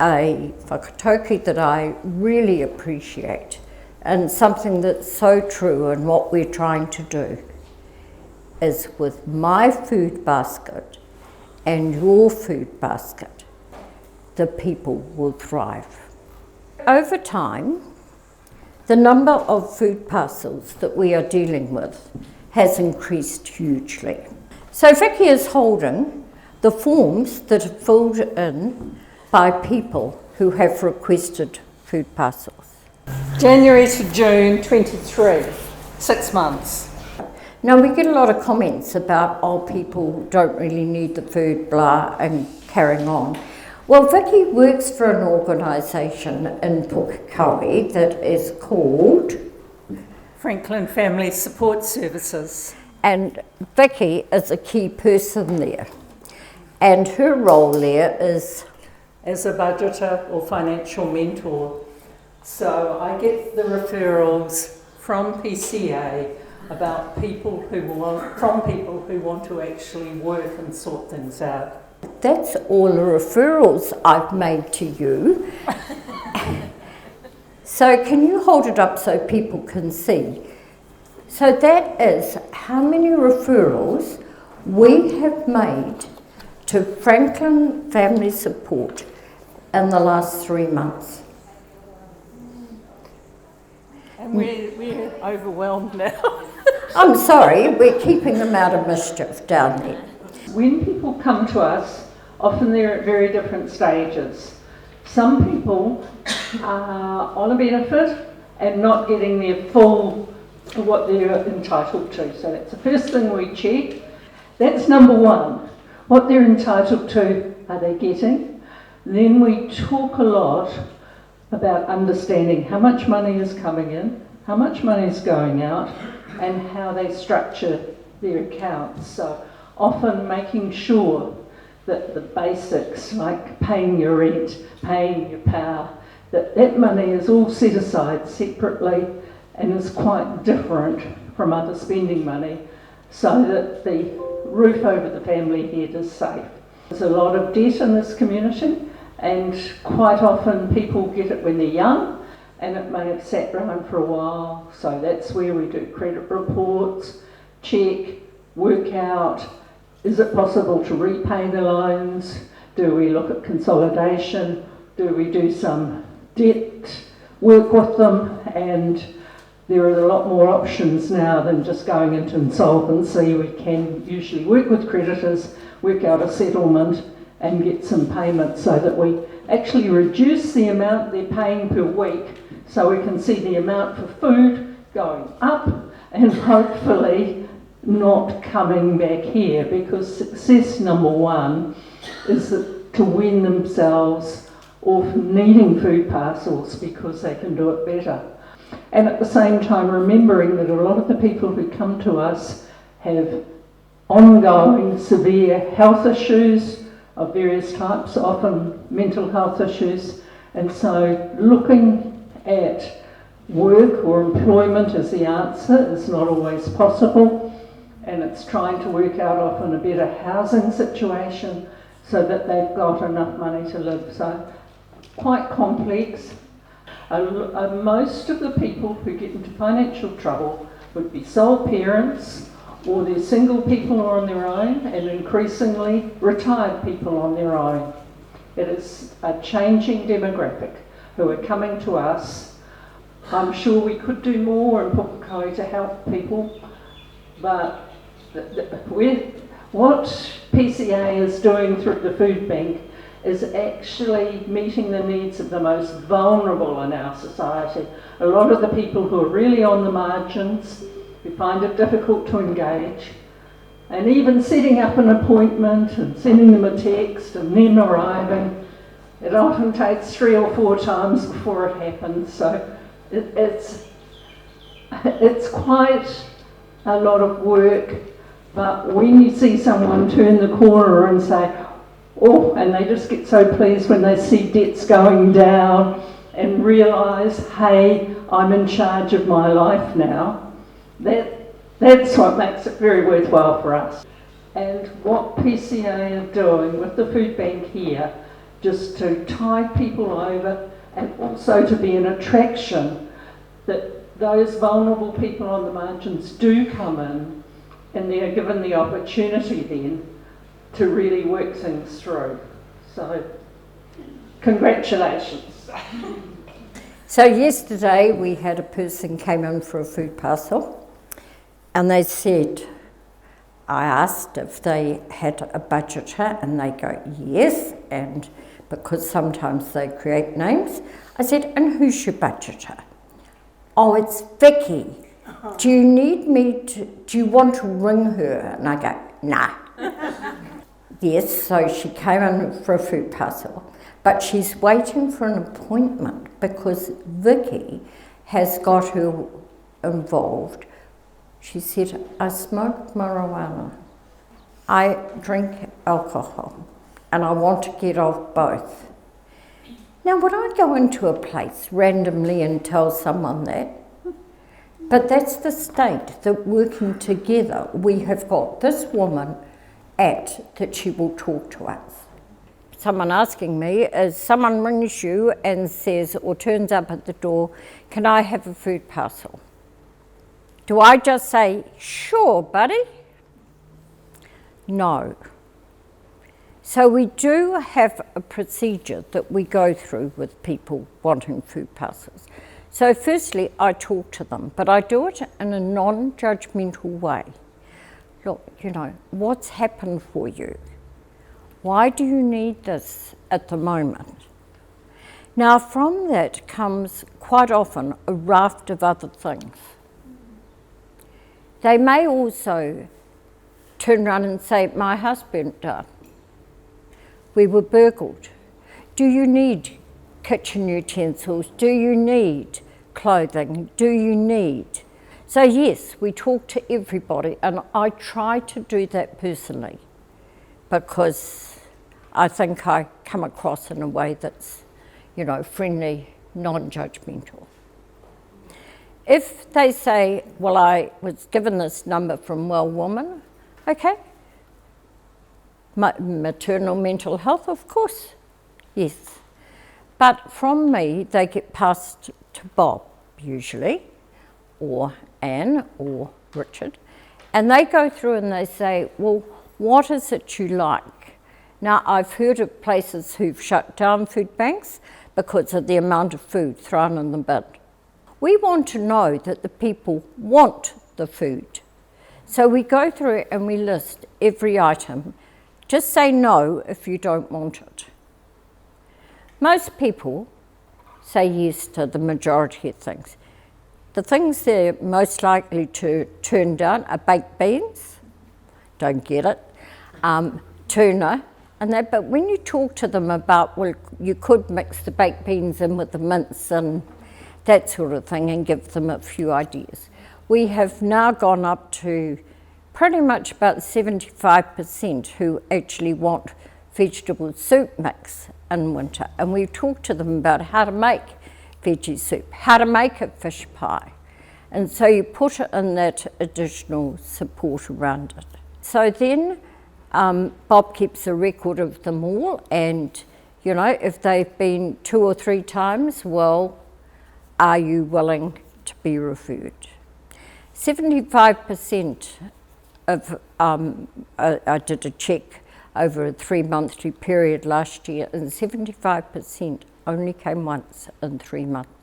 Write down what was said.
a whakatauki that I really appreciate, and something that's so true in what we're trying to do, is with my food basket and your food basket, the people will thrive. Over time, the number of food parcels that we are dealing with has increased hugely. So Vicky is holding the forms that are filled in by people who have requested food parcels. January to June 23, 6 months. Now we get a lot of comments about, oh, people don't really need the food, blah, and carrying on. Well, Vicky works for an organisation in Pukekohe that is called Franklin Family Support Services. And Vicky is a key person there. And her role there is as a budgeter or financial mentor. So I get the referrals from PCA about people who want to actually work and sort things out. That's all the referrals I've made to you. So can you hold it up so people can see? So that is how many referrals we have made to Franklin Family Support in the last 3 months. And we're overwhelmed now. I'm sorry, we're keeping them out of mischief down there. When people come to us, often they're at very different stages. Some people are on a benefit and not getting their full, what they're entitled to. So that's the first thing we check. That's number one. What they're entitled to, are they getting? Then we talk a lot about understanding how much money is coming in, how much money is going out, and how they structure their accounts. So often making sure that the basics, like paying your rent, paying your power, that money is all set aside separately and is quite different from other spending money, so that the roof over the family head is safe. There's a lot of debt in this community, and quite often people get it when they're young, and it may have sat around for a while. So that's where we do credit reports, check, work out, is it possible to repay the loans? Do we look at consolidation? Do we do some debt work with them? And there are a lot more options now than just going into insolvency. We can usually work with creditors, work out a settlement and get some payments so that we actually reduce the amount they're paying per week, so we can see the amount for food going up and hopefully not coming back here, because success number one is to win themselves off needing food parcels because they can do it better. And at the same time remembering that a lot of the people who come to us have ongoing severe health issues of various types, often mental health issues, and so looking at work or employment as the answer is not always possible, and it's trying to work out often a better housing situation so that they've got enough money to live. So quite complex. Most of the people who get into financial trouble would be sole parents, or they're single people on their own, and increasingly retired people on their own. It is a changing demographic who are coming to us. I'm sure we could do more in Pukekohe to help people, but what PCA is doing through the food bank is actually meeting the needs of the most vulnerable in our society. A lot of the people who are really on the margins, who find it difficult to engage, and even setting up an appointment and sending them a text and then arriving, it often takes 3 or 4 times before it happens. So it's quite a lot of work, but when you see someone turn the corner and say, oh, and they just get so pleased when they see debts going down and realise, hey, I'm in charge of my life now, that's what makes it very worthwhile for us. And what PCA are doing with the food bank here just to tide people over, and also to be an attraction that those vulnerable people on the margins do come in, and they are given the opportunity then to really work things through. So, congratulations. So yesterday we had a person came in for a food parcel, and they said, I asked if they had a budgeter, and they go, yes, and because sometimes they create names, I said, and who's your budgeter? Oh, it's Vicky. Do you need me to, do you want to ring her? And I go, nah. Yes, so she came in for a food parcel, but she's waiting for an appointment because Vicky has got her involved. She said, I smoke marijuana, I drink alcohol, and I want to get off both. Now, would I go into a place randomly and tell someone that? But that's the state that working together, we have got this woman that she will talk to us. Someone asking me, is someone rings you and says, or turns up at the door, can I have a food parcel? Do I just say, sure, buddy? No. So we do have a procedure that we go through with people wanting food parcels. So firstly, I talk to them, but I do it in a non-judgmental way. Look, you know, what's happened for you? Why do you need this at the moment? Now, from that comes quite often a raft of other things. They may also turn around and say, my house burnt down. We were burgled. Do you need kitchen utensils? Do you need clothing? Do you need? So yes, we talk to everybody, and I try to do that personally because I think I come across in a way that's, you know, friendly, non-judgmental. If they say, well, I was given this number from Well Woman, okay. Maternal mental health, of course, yes. But from me, they get passed to Bob, usually, or Anne, or Richard, and they go through and they say, well, what is it you like? Now, I've heard of places who've shut down food banks because of the amount of food thrown in the bin. We want to know that the people want the food. So we go through it and we list every item. Just say no if you don't want it. Most people say yes to the majority of things. The things they're most likely to turn down are baked beans, don't get it, tuna, and that. But when you talk to them about, well, you could mix the baked beans in with the mince and that sort of thing and give them a few ideas. We have now gone up to pretty much about 75% who actually want vegetable soup mix in winter, and we've talked to them about how to make veggie soup, how to make a fish pie, and so you put it in that additional support around it. So then Bob keeps a record of them all, and you know, if they've been 2 or 3 times, well, are you willing to be referred? 75% of, I did a check over a 3-monthly period last year, and 75% only came once in 3 months.